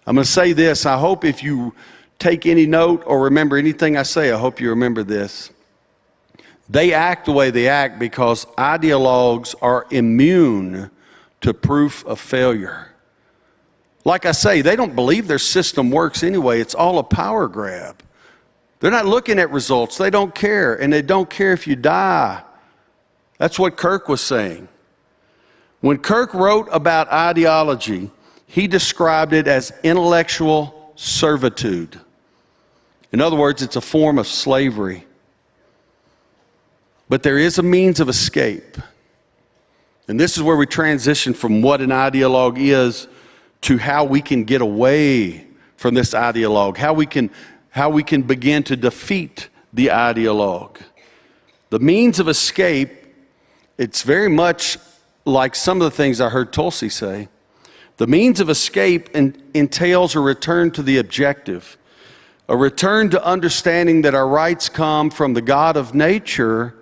I'm going to say this. I hope if you take any note or remember anything I say, I hope you remember this. They act the way they act because ideologues are immune to proof of failure. Like I say, they don't believe their system works anyway. It's all a power grab. They're not looking at results. They don't care, and they don't care if you die. That's what Kirk was saying. When Kirk wrote about ideology, he described it as intellectual servitude. In other words, it's a form of slavery. But there is a means of escape. And this is where we transition from what an ideologue is to how we can get away from this ideologue, how we can begin to defeat the ideologue. The means of escape, it's very much like some of the things I heard Tulsi say. The means of escape entails a return to the objective, a return to understanding that our rights come from the God of nature,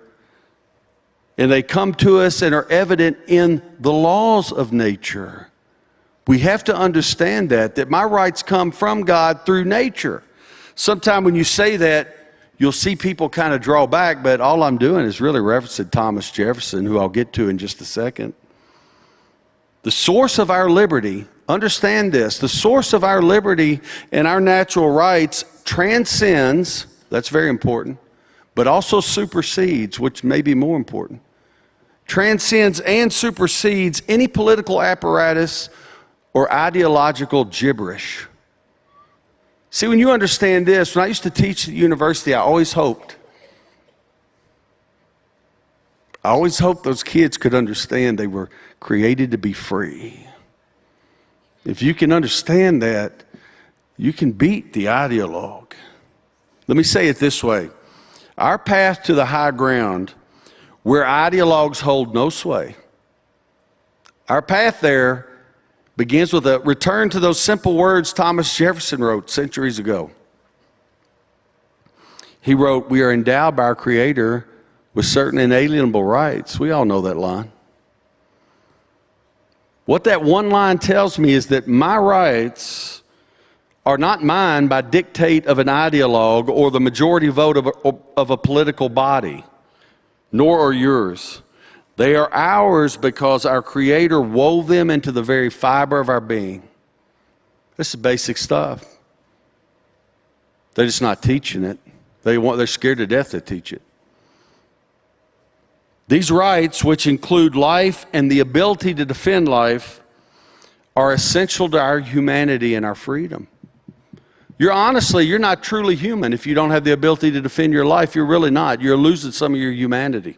and they come to us and are evident in the laws of nature. We have to understand that my rights come from God through nature. Sometime when you say that, you'll see people kind of draw back, but all I'm doing is really referencing Thomas Jefferson, who I'll get to in just a second. The source of our liberty, understand this, the source of our liberty and our natural rights transcends, that's very important, but also supersedes, which may be more important. Transcends and supersedes any political apparatus or ideological gibberish. See, when you understand this, when I used to teach at university, I always hoped those kids could understand they were created to be free. If you can understand that, you can beat the ideologue. Let me say it this way. Our path to the high ground, where ideologues hold no sway, our path there begins with a return to those simple words Thomas Jefferson wrote centuries ago. He wrote, "We are endowed by our Creator with certain inalienable rights." We all know that line. What that one line tells me is that my rights are not mine by dictate of an ideologue or the majority vote of a political body, nor are yours. They are ours because our Creator wove them into the very fiber of our being. This is basic stuff. They're just not teaching it. They're scared to death to teach it. These rights, which include life and the ability to defend life, are essential to our humanity and our freedom. You're not truly human if you don't have the ability to defend your life. You're really not. You're losing some of your humanity.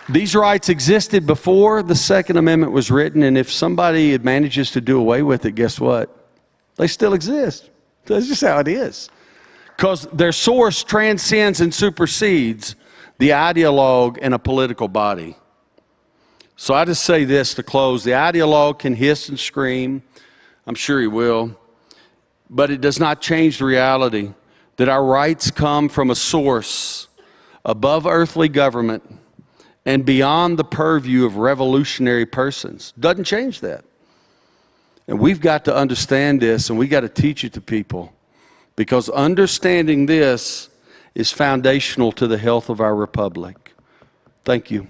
These rights existed before the Second Amendment was written, and if somebody manages to do away with it, guess what? They still exist. That's just how it is. Because their source transcends and supersedes the ideologue and a political body. So I just say this to close. The ideologue can hiss and scream. I'm sure he will. But it does not change the reality that our rights come from a source above earthly government and beyond the purview of revolutionary persons. Doesn't change that. And we've got to understand this, and we've got to teach it to people, because understanding this is foundational to the health of our republic. Thank you.